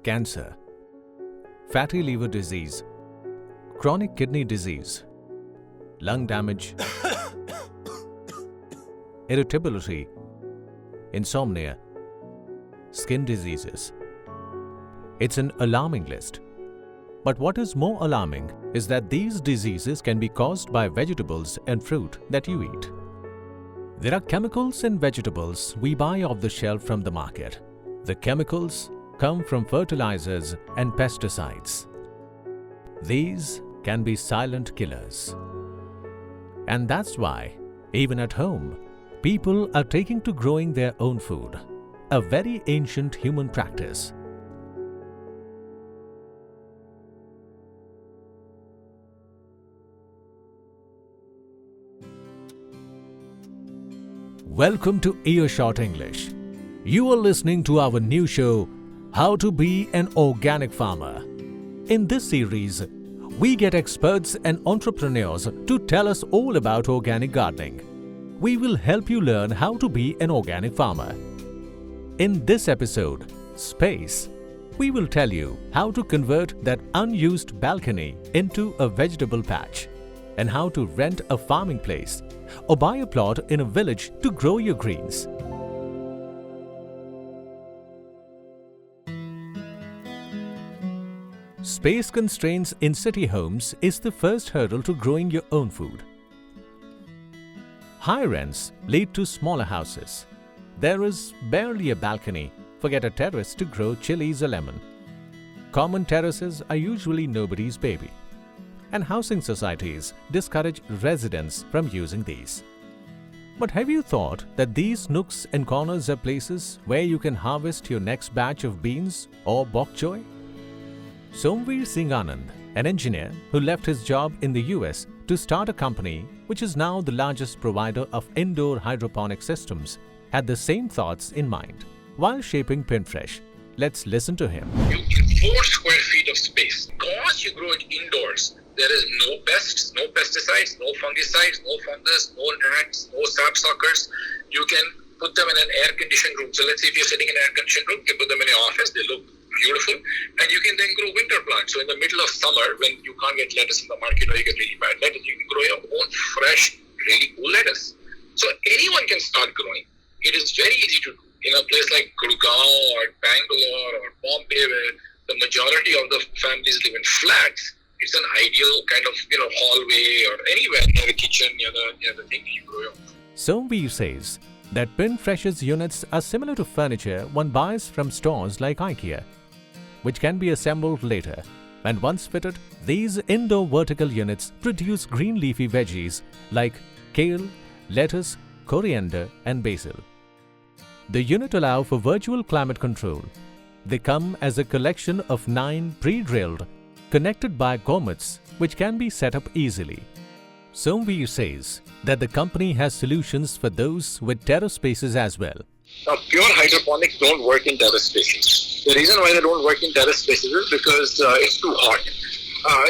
cancer, fatty liver disease, chronic kidney disease, lung damage, irritability, insomnia, skin diseases. It's an alarming list. But what is more alarming is that these diseases can be caused by vegetables and fruit that you eat. There are chemicals in vegetables we buy off the shelf from the market. The chemicals come from fertilizers and pesticides. These can be silent killers. And that's why, even at home, people are taking to growing their own food, a very ancient human practice. Welcome to Earshot English. You are listening to our new show, How to Be an Organic Farmer. In this series, we get experts and entrepreneurs to tell us all about organic gardening. We will help you learn how to be an organic farmer. In this episode, Space, we will tell you how to convert that unused balcony into a vegetable patch and how to rent a farming place or buy a plot in a village to grow your greens. Space constraints in city homes is the first hurdle to growing your own food. High rents lead to smaller houses. There is barely a balcony, forget a terrace to grow chilies or lemon. Common terraces are usually nobody's baby, and housing societies discourage residents from using these. But have you thought that these nooks and corners are places where you can harvest your next batch of beans or bok choy? Somveer Singh Anand, an engineer who left his job in the US to start a company which is now the largest provider of indoor hydroponic systems, had the same thoughts in mind. While shaping Pinfresh, let's listen to him. You in 4 square feet of space. Because you grow it indoors, there is no pests, no pesticides, no fungicides, no fungus, no gnats, no sapsuckers. You can put them in an air-conditioned room. So let's say if you're sitting in an air-conditioned room, you can put them in your office, they look beautiful, and you can then grow winter plants. So in the middle of summer, when you can't get lettuce in the market or you get really bad lettuce, you can grow your own fresh, really cool lettuce. So anyone can start growing. It is very easy to do. In a place like Gurgaon or Bangalore or Bombay, where the majority of the families live in flats, it's an ideal kind of hallway or anywhere near the kitchen, near the thing you grow your own. Somveer says that Pinfresh's units are similar to furniture one buys from stores like IKEA, which can be assembled later. And once fitted, these indoor vertical units produce green leafy veggies like kale, lettuce, coriander, and basil. The unit allow for virtual climate control. They come as a collection of 9 pre-drilled, connected by grommets which can be set up easily. Somveer says that the company has solutions for those with terrace spaces as well. Now, pure hydroponics don't work in terrace spaces. The reason why they don't work in terrace spaces is because it's too hot.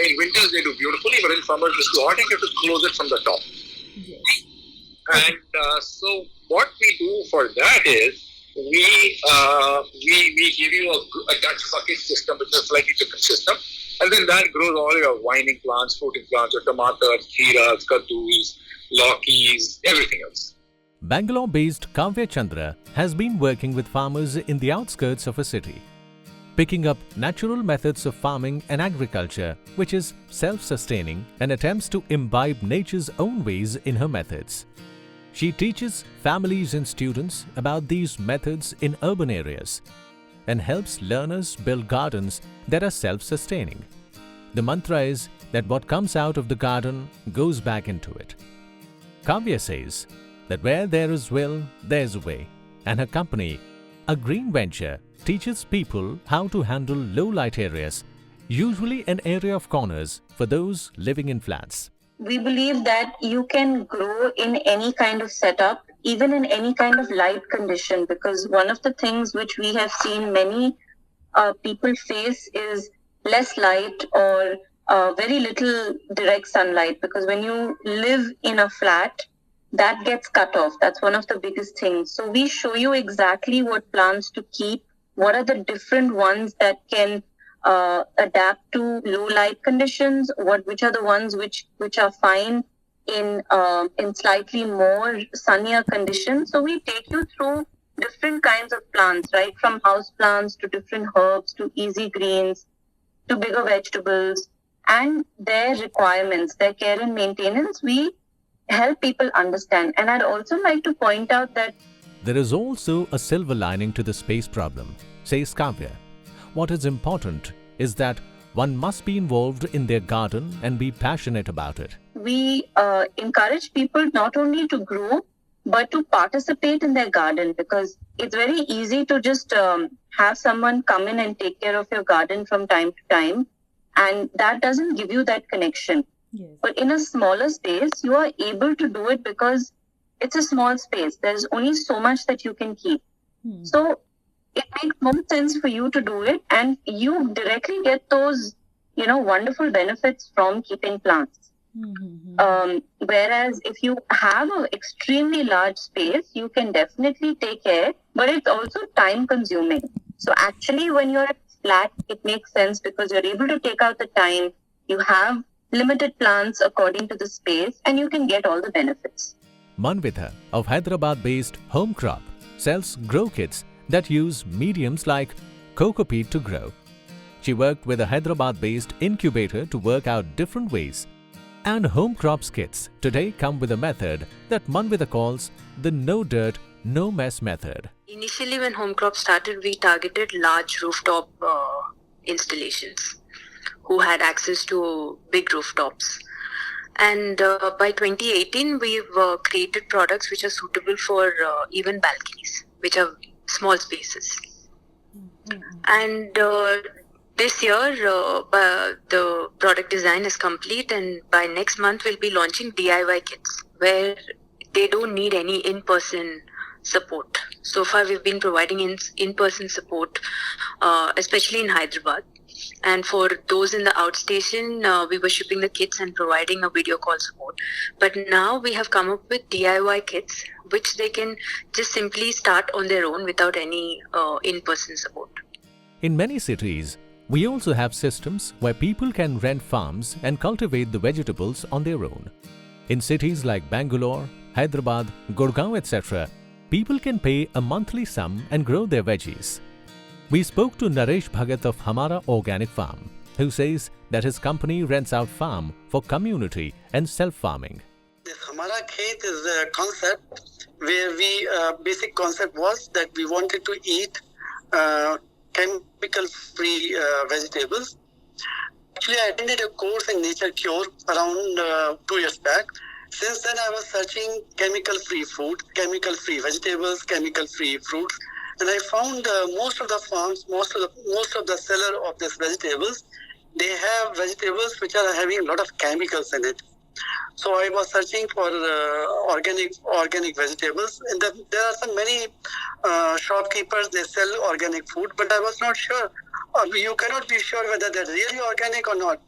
In winters they do beautifully, but in summers it's too hot and you have to close it from the top. Yes. And so what we do for that is we give you a Dutch bucket system, which is a slightly different system, and then that grows all your vining plants, fruiting plants, your tomatoes, kheeras, kaddus, laukis, everything else. Bangalore-based Kavya Chandra has been working with farmers in the outskirts of a city, picking up natural methods of farming and agriculture, which is self-sustaining and attempts to imbibe nature's own ways in her methods. She teaches families and students about these methods in urban areas and helps learners build gardens that are self-sustaining. The mantra is that what comes out of the garden goes back into it. Kavya says that where there is will, there's a way, and her company, a green venture, teaches people how to handle low-light areas, usually an area of corners for those living in flats. We believe that you can grow in any kind of setup, even in any kind of light condition, because one of the things which we have seen many people face is less light or very little direct sunlight, because when you live in a flat, that gets cut off. That's one of the biggest things. So we show you exactly what plants to keep what are the different ones that can adapt to low light conditions, which are the ones which are fine in slightly more sunnier conditions. So we take you through different kinds of plants, right? From house plants to different herbs to easy greens to bigger vegetables and their requirements, their care and maintenance. We help people understand. And I'd also like to point out that there is also a silver lining to the space problem, says Kavya. What is important is that one must be involved in their garden and be passionate about it. We encourage people not only to grow, but to participate in their garden, because it's very easy to just have someone come in and take care of your garden from time to time. And that doesn't give you that connection. Yes. But in a smaller space, you are able to do it because it's a small space. There's only so much that you can keep. So it makes more sense for you to do it, and you directly get those, wonderful benefits from keeping plants. Whereas if you have an extremely large space, you can definitely take care, but it's also time consuming. So actually, when you're at flat, it makes sense because you're able to take out the time, you have limited plants according to the space, and you can get all the benefits. Manvita, of Hyderabad-based Home Crop, sells grow kits that use mediums like coco peat to grow. She worked with a Hyderabad-based incubator to work out different ways. And Home Crop's kits today come with a method that Manvita calls the no dirt, no mess method. Initially, when Home Crop started, we targeted large rooftop installations who had access to big rooftops. And by 2018, we've created products which are suitable for even balconies, which are small spaces. And this year, the product design is complete, and by next month, we'll be launching DIY kits where they don't need any in-person support. So far, we've been providing in-person support, especially in Hyderabad. And for those in the outstation, we were shipping the kits and providing a video call support. But now we have come up with DIY kits, which they can just simply start on their own without any in-person support. In many cities, we also have systems where people can rent farms and cultivate the vegetables on their own. In cities like Bangalore, Hyderabad, Gurgaon, etc., people can pay a monthly sum and grow their veggies. We spoke to Naresh Bhagat of Hamara Organic Farm, who says that his company rents out farm for community and self-farming. This Hamara Khet is a concept where basic concept was that we wanted to eat chemical-free vegetables. Actually, I attended a course in Nature Cure around 2 years back. Since then, I was searching chemical-free food, chemical-free vegetables, chemical-free fruits. And I found most of the farms, most of the seller of these vegetables, they have vegetables which are having a lot of chemicals in it. So I was searching for organic vegetables, and there are so many shopkeepers, they sell organic food, but I was not sure. You cannot be sure whether they're really organic or not.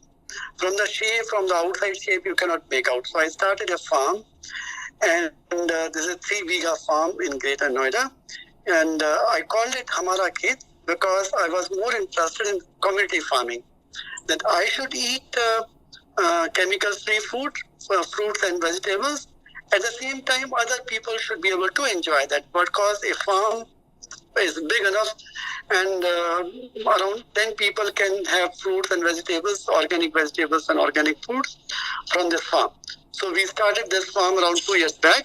From the shape, from the outside shape, you cannot make out. So I started a farm, and this is a 3-biga farm in Greater Noida. And I called it Hamara Khet because I was more interested in community farming. That I should eat chemical-free food, fruits and vegetables. At the same time, other people should be able to enjoy that because a farm is big enough and around 10 people can have fruits and vegetables, organic vegetables and organic foods from this farm. So we started this farm around 2 years back.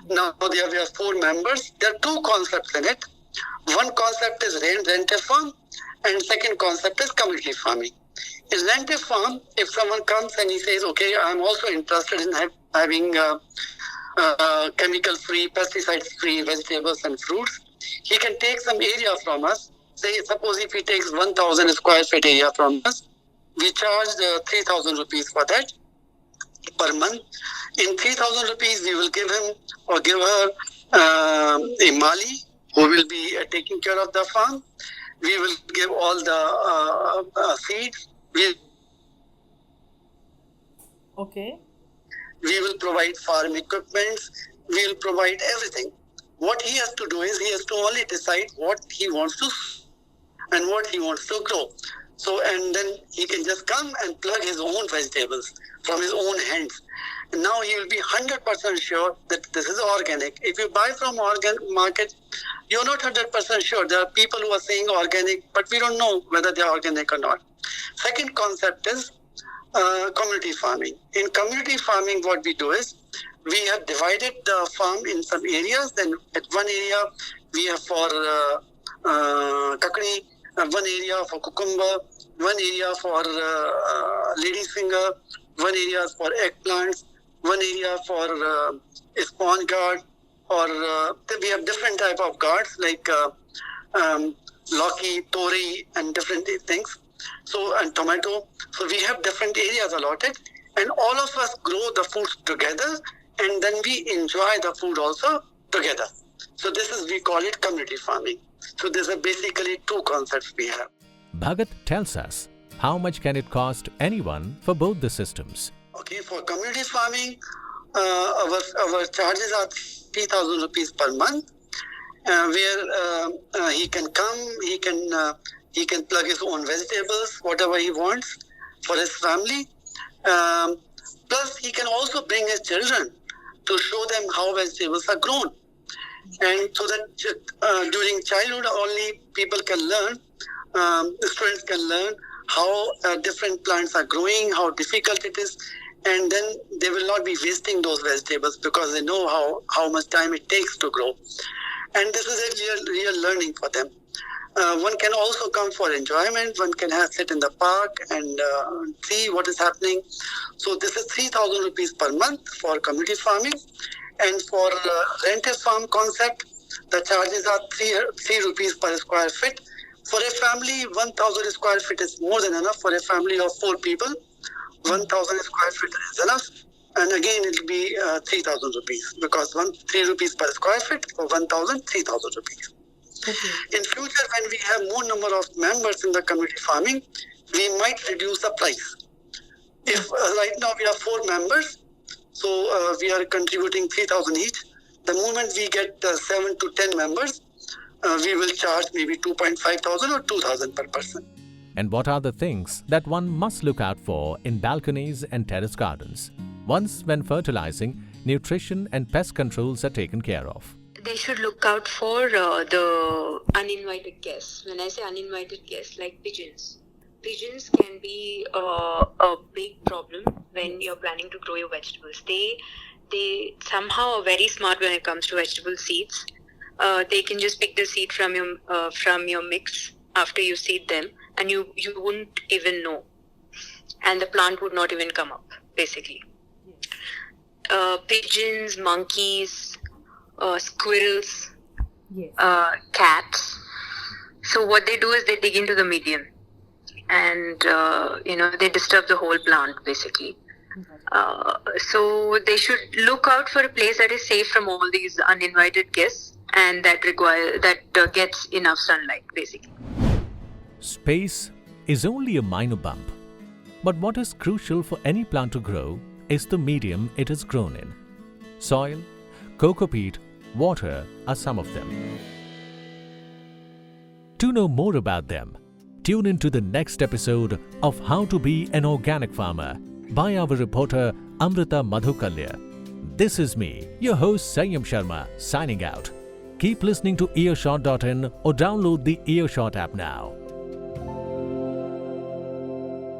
Now we have 4 members. There are 2 concepts in it. One concept is rent a farm, and second concept is community farming. In rent a farm, if someone comes and he says, okay, I'm also interested in having chemical-free, pesticide-free vegetables and fruits, he can take some area from us. Suppose if he takes 1,000 square feet area from us, we charge 3,000 rupees for that per month. In 3,000 rupees, we will give him or give her a mali who will be taking care of the farm. We will give all the seeds. Okay. We will provide farm equipment. We will provide everything. What he has to do is he has to only decide what he wants to and what he wants to grow. So, and then he can just come and plug his own vegetables from his own hands. And now he will be 100% sure that this is organic. If you buy from organic market, you're not 100% sure. There are people who are saying organic, but we don't know whether they're organic or not. Second concept is community farming. In community farming, what we do is we have divided the farm in some areas. Then at one area, we have for kakadi, one area for cucumber, one area for lady's finger, one area for eggplants, one area for sponge gourd, or we have different type of gourds like lauki, tori, and different things. So, and tomato. So we have different areas allotted, and all of us grow the foods together, and then we enjoy the food also together. So this is, we call it community farming. So these are basically two concepts we have. Bhagat tells us how much can it cost anyone for both the systems. Okay, for community farming, our charges are 3,000 rupees per month, where he can come, he can plug his own vegetables, whatever he wants for his family. Plus, he can also bring his children to show them how vegetables are grown. And so that during childhood only people can learn, the students can learn how different plants are growing, how difficult it is, and then they will not be wasting those vegetables because they know how much time it takes to grow. And this is a real learning for them. One can also come for enjoyment. One can sit in the park and see what is happening. So this is 3,000 rupees per month for community farming. And for rented farm concept, the charges are 3 rupees per square feet. For a family, 1,000 square feet is more than enough. For a family of 4 people, 1,000 square feet is enough. And again, it will be 3,000 rupees because 3 rupees per square feet for 1,000, 3,000 rupees. Okay. In future, when we have more number of members in the community farming, we might reduce the price. If right now we have 4 members, so we are contributing 3,000 each. The moment we get 7 to 10 members, we will charge maybe 2,500 or 2,000 per person. And what are the things that one must look out for in balconies and terrace gardens? Once when fertilizing, nutrition and pest controls are taken care of. They should look out for the uninvited guests. When I say uninvited guests, like pigeons. Pigeons can be a big problem when you're planning to grow your vegetables. They somehow are very smart when it comes to vegetable seeds. They can just pick the seed from your mix after you seed them, and you wouldn't even know, and the plant would not even come up, basically. Pigeons, monkeys, squirrels, Yes. Cats. So what they do is they dig into the medium, and they disturb the whole plant, basically. So they should look out for a place that is safe from all these uninvited guests and that gets enough sunlight, basically. Space is only a minor bump, but what is crucial for any plant to grow is the medium it is grown in. Soil, coco peat, water are some of them. To know more about them, tune into the next episode of How to Be an Organic Farmer by our reporter Amrita Madhukalya. This is me, your host Sayyam Sharma, signing out. Keep listening to Earshot.in or download the Earshot app now.